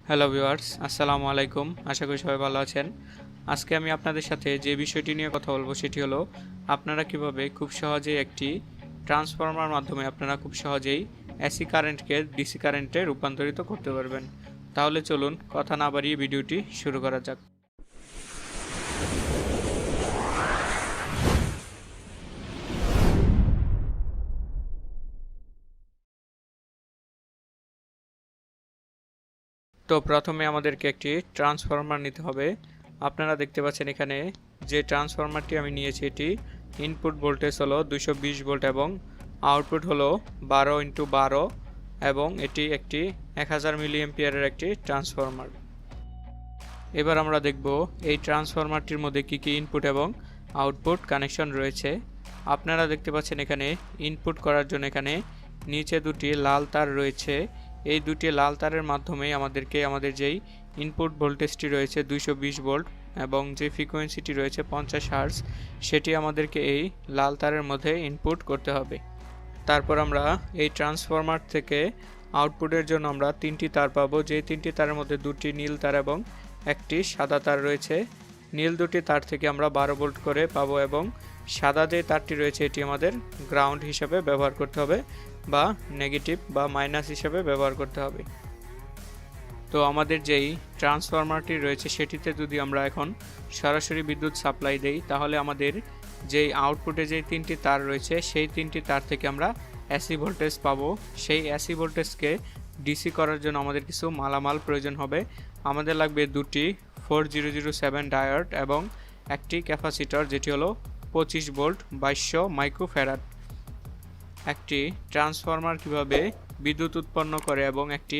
Hello viewers, আসসালামু আলাইকুম। আশা করি সবাই ভালো আছেন। আজকে আমি আপনাদের সাথে যে বিষয়টি নিয়ে কথা বলবো সেটি হলো আপনারা কিভাবে খুব সহজেই একটি ট্রান্সফরমার মাধ্যমে আপনারা খুব সহজেই এসি কারেন্টকে ডিসি কারেন্টে রূপান্তরিত করতে পারবেন। তাহলে চলুন কথা না বাড়িয়ে ভিডিওটি শুরু করা যাক। তো প্রথমে আমাদেরকে একটি ট্রান্সফরমার নিতে হবে। আপনারা দেখতে পাচ্ছেন এখানে যে ট্রান্সফরমারটি আমি নিয়েছি এটি ইনপুট ভোল্টেজ হলো 220 ভোল্ট এবং আউটপুট হলো 12x12 এবং এটি একটি 1000 মিলি অ্যাম্পিয়ারের একটি ট্রান্সফরমার। এবার আমরা দেখব এই ট্রান্সফরমারটির মধ্যে কী কী ইনপুট এবং আউটপুট কানেকশন রয়েছে। আপনারা দেখতে পাচ্ছেন এখানে ইনপুট করার জন্য এখানে নিচে দুটি লাল তার রয়েছে। এই দুটি লাল তারের মাধ্যমে আমাদেরকে আমাদের যেই ইনপুট ভোল্টেজটি রয়েছে 220 ভোল্ট এবং যে ফ্রিকোয়েন্সিটি রয়েছে 50 হার্টজ সেটি আমাদেরকে এই লাল তারের মধ্যে ইনপুট করতে হবে। তারপর আমরা এই ট্রান্সফরমার থেকে আউটপুটের জন্য আমরা তিনটি তার পাবো, যে তিনটি তারের মধ্যে দুটি নীল তার এবং একটি সাদা তার রয়েছে। নীল দুটি তার থেকে আমরা 12 ভোল্ট করে পাবো এবং সাদা যে তারটি রয়েছে এটি আমাদের গ্রাউন্ড হিসাবে ব্যবহার করতে হবে বা নেগেটিভ বা মাইনাস হিসাবে ব্যবহার করতে হবে। তো আমাদের যেই ট্রান্সফরমারটি রয়েছে সেটিতে যদি আমরা এখন সরাসরি বিদ্যুৎ সাপ্লাই দেই তাহলে আমাদের যেই আউটপুটে যেই তিনটি তার রয়েছে সেই তিনটি তার থেকে আমরা এসি ভোল্টেজ পাবো। সেই এসি ভোল্টেজকে ডিসি করার জন্য আমাদের কিছু মালামাল প্রয়োজন হবে। আমাদের লাগবে দুটি 4007 ডায়োড এবং একটি ক্যাপাসিটর যেটি হলো 25 ভোল্ট 2200 মাইক্রোফ্যারাড। একটি ট্রান্সফরমার কিভাবে বিদ্যুৎ উৎপন্ন করে এবং একটি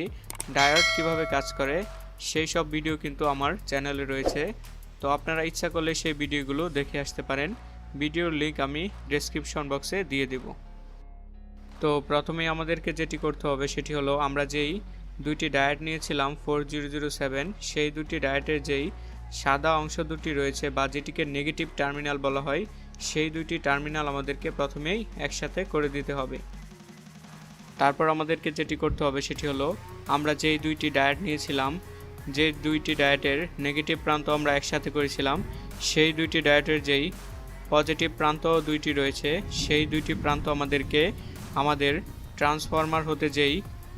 ডায়োড কিভাবে কাজ করে সেই সব ভিডিও কিন্তু আমার চ্যানেলে রয়েছে। তো আপনারা ইচ্ছা করলে সেই ভিডিওগুলো দেখে আসতে পারেন। ভিডিওর লিংক আমি ডেসক্রিপশন বক্সে দিয়ে দেব। তো প্রথমেই আমাদেরকে যেটি করতে হবে সেটি হলো আমরা যেই দুইটি ডায়োড নিয়েছিলাম 4007 সেই দুটি ডায়োডের যেই সাদা অংশ দুটি রয়েছে বা যেটিকে নেগেটিভ টার্মিনাল বলা হয় সেই দুইটি টার্মিনাল আমাদেরকে প্রথমেই একসাথে করে দিতে হবে। তারপর আমাদেরকে যেটি করতে হবে সেটি হলো আমরা যেই দুইটি ডায়োড নিয়েছিলাম, যে দুইটি ডায়োডের নেগেটিভ প্রান্ত আমরা একসাথে করেছিলাম সেই দুইটি ডায়োডের যেই পজিটিভ প্রান্ত দুইটি রয়েছে সেই দুইটি প্রান্ত আমাদেরকে আমাদের ট্রান্সফরমার হতে যেই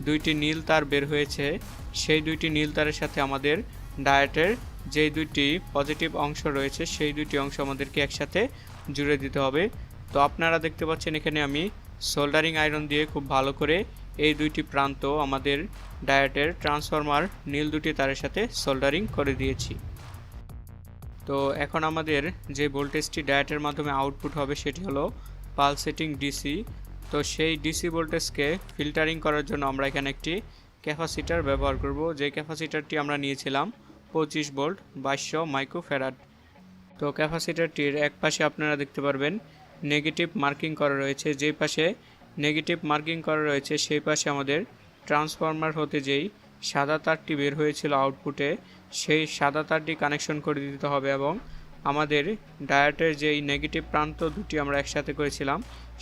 দুইটি নীল তার বের হয়েছে সেই দুইটি নীল তারের সাথে আমাদের ডায়োডের যেই দুইটি পজিটিভ অংশ রয়েছে সেই দুইটি অংশ আমাদেরকে একসাথে জুড়ে দিতে হবে। তো আপনারা দেখতে পাচ্ছেন এখানে আমি সোল্ডারিং আয়রন দিয়ে খুব ভালো করে এই দুইটি প্রান্ত আমাদের ডায়োডের ট্রান্সফরমার নীল দুটি তারের সাথে সোল্ডারিং করে দিয়েছি। তো এখন আমাদের যে ভোল্টেজটি ডায়োডের মাধ্যমে আউটপুট হবে সেটি হলো পালসেটিং ডিসি। তো সেই ডিসি ভোল্টেজকে ফিল্টারিং করার জন্য আমরা এখানে একটি ক্যাপাসিটার ব্যবহার করব। যে ক্যাপাসিটারটি আমরা নিয়েছিলাম 25 ভোল্ট 2200 মাইক্রোফ্যারাড। তো ক্যাপাসিটারটির এক পাশে আপনারা দেখতে পারবেন নেগেটিভ মার্কিং করা রয়েছে। যেই পাশে নেগেটিভ মার্কিং করা রয়েছে সেই পাশে আমাদের ট্রান্সফরমার হতে যেই সাদা তারটি বের হয়েছিল আউটপুটে সেই সাদা তারটি কানেকশন করে দিতে হবে এবং আমাদের ডায়োডের যেই নেগেটিভ প্রান্ত দুটি আমরা একসাথে করেছিলাম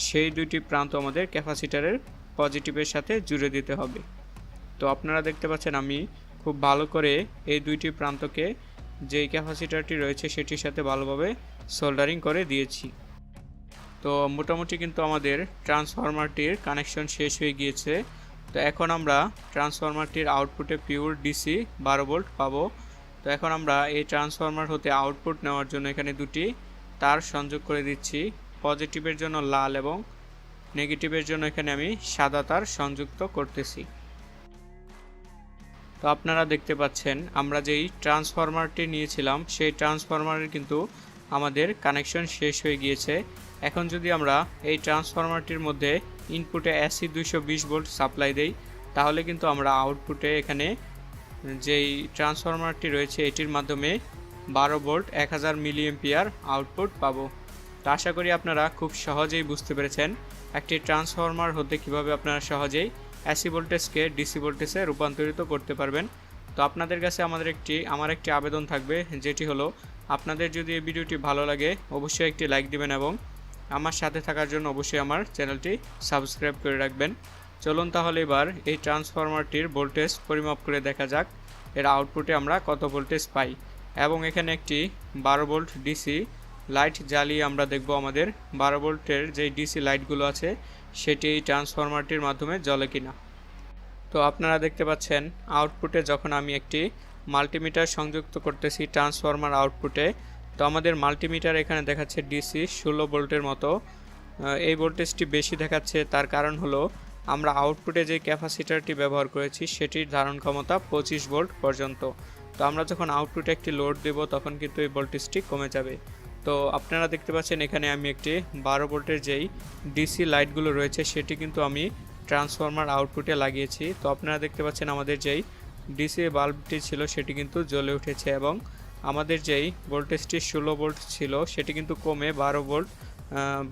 সেই দুটি প্রান্ত আমাদের ক্যাপাসিটারের পজিটিভের সাথে জুড়ে দিতে হবে। তো আপনারা দেখতে পাচ্ছেন আমি খুব ভালো করে এই দুইটি প্রান্তকে যেই ক্যাপাসিটারটি রয়েছে সেটির সাথে ভালোভাবে সোল্ডারিং করে দিয়েছি। তো মোটামুটি কিন্তু আমাদের ট্রান্সফরমারটির কানেকশন শেষ হয়ে গিয়েছে। তো এখন আমরা ট্রান্সফরমারটির আউটপুটে পিওর ডিসি 12 ভোল্ট পাবো। তো এখন আমরা এই ট্রান্সফরমার হতে আউটপুট নেওয়ার জন্য এখানে দুটি তার সংযোগ করে দিচ্ছি। পজিটিভের জন্য লাল এবং নেগেটিভের জন্য এখানে আমি সাদা তার সংযুক্ত করতেছি। তো আপনারা দেখতে পাচ্ছেন আমরা যেই ট্রান্সফরমারটি নিয়েছিলাম সেই ট্রান্সফরমারের কিন্তু আমাদের কানেকশন শেষ হয়ে গিয়েছে। এখন যদি আমরা এই ট্রান্সফরমারটির মধ্যে ইনপুটে এসি 220 ভোল্ট সাপ্লাই দেই তাহলে কিন্তু আমরা আউটপুটে এখানে যেই ট্রান্সফরমারটি রয়েছে এটির মাধ্যমে 12 ভোল্ট 1000 মিলি অ্যাম্পিয়ার আউটপুট পাবো। তো আশা করি আপনারা খুব সহজেই বুঝতে পেরেছেন একটি ট্রান্সফরমার হতে কিভাবে আপনারা সহজেই এসি ভোল্টেজকে ডিসি ভোল্টেজে রূপান্তরিত করতে পারবেন। তো আপনাদের কাছে আমার একটি আবেদন থাকবে, যেটি হলো আপনাদের যদি এই ভিডিওটি ভালো লাগে অবশ্যই একটি লাইক দিবেন এবং আমার সাথে থাকার জন্য অবশ্যই আমার চ্যানেলটি সাবস্ক্রাইব করে রাখবেন। চলুন তাহলে এবার এই ট্রান্সফরমারটির ভোল্টেজ পরিমাপ করে দেখা যাক। এর আউটপুটে আমরা কত ভোল্টেজ পাই। এবং এখানে একটি 12 ভোল্ট ডিসি লাইট জ্বালিয়ে আমরা দেখব আমাদের 12 ভোল্টের যে ডিসি লাইটগুলো আছে সেটি এই ট্রান্সফরমারটির মাধ্যমে জ্বলে কিনা। তো আপনারা দেখতে পাচ্ছেন আউটপুটে যখন আমি একটি মাল্টিমিটার সংযুক্ত করতেছি ট্রান্সফরমার আউটপুটে, তো আমাদের মাল্টিমিটার এখানে দেখাচ্ছে ডিসি 16 ভোল্টের মতো। এই ভোল্টেজটি বেশি দেখাচ্ছে, তার কারণ হলো আমরা আউটপুটে যে ক্যাপাসিটারটি ব্যবহার করেছি সেটির ধারণ ক্ষমতা 25 ভোল্ট পর্যন্ত। তো আমরা যখন আউটপুটে একটি লোড দেব তখন কিন্তু এই ভোল্টেজটি কমে যাবে। তো আপনারা দেখতে পাচ্ছেন এখানে আমি একটি 12 ভোল্টের যেই ডিসি লাইটগুলো রয়েছে সেটি কিন্তু আমি ট্রান্সফরমার আউটপুটে লাগিয়েছি। তো আপনারা দেখতে পাচ্ছেন আমাদের যেই ডিসি বাল্বটি ছিল সেটি কিন্তু জ্বলে উঠেছে এবং আমাদের যেই ভোল্টেজটি 16 ভোল্ট ছিল সেটি কিন্তু কমে 12 ভোল্ট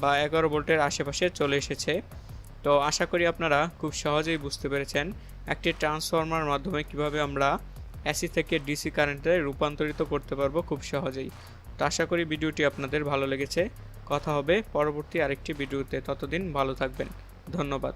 বা 11 ভোল্টের আশেপাশে চলে এসেছে। তো আশা করি আপনারা খুব সহজেই বুঝতে পেরেছেন একটি ট্রান্সফরমার মাধ্যমে কিভাবে আমরা এসি থেকে ডিসি কারেন্টে রূপান্তরিত করতে পারবো খুব সহজেই। তো আশা করি ভিডিওটি আপনাদের ভালো লেগেছে। কথা হবে পরবর্তী আরেকটি ভিডিওতে, ততদিন ভালো থাকবেন। ধন্যবাদ।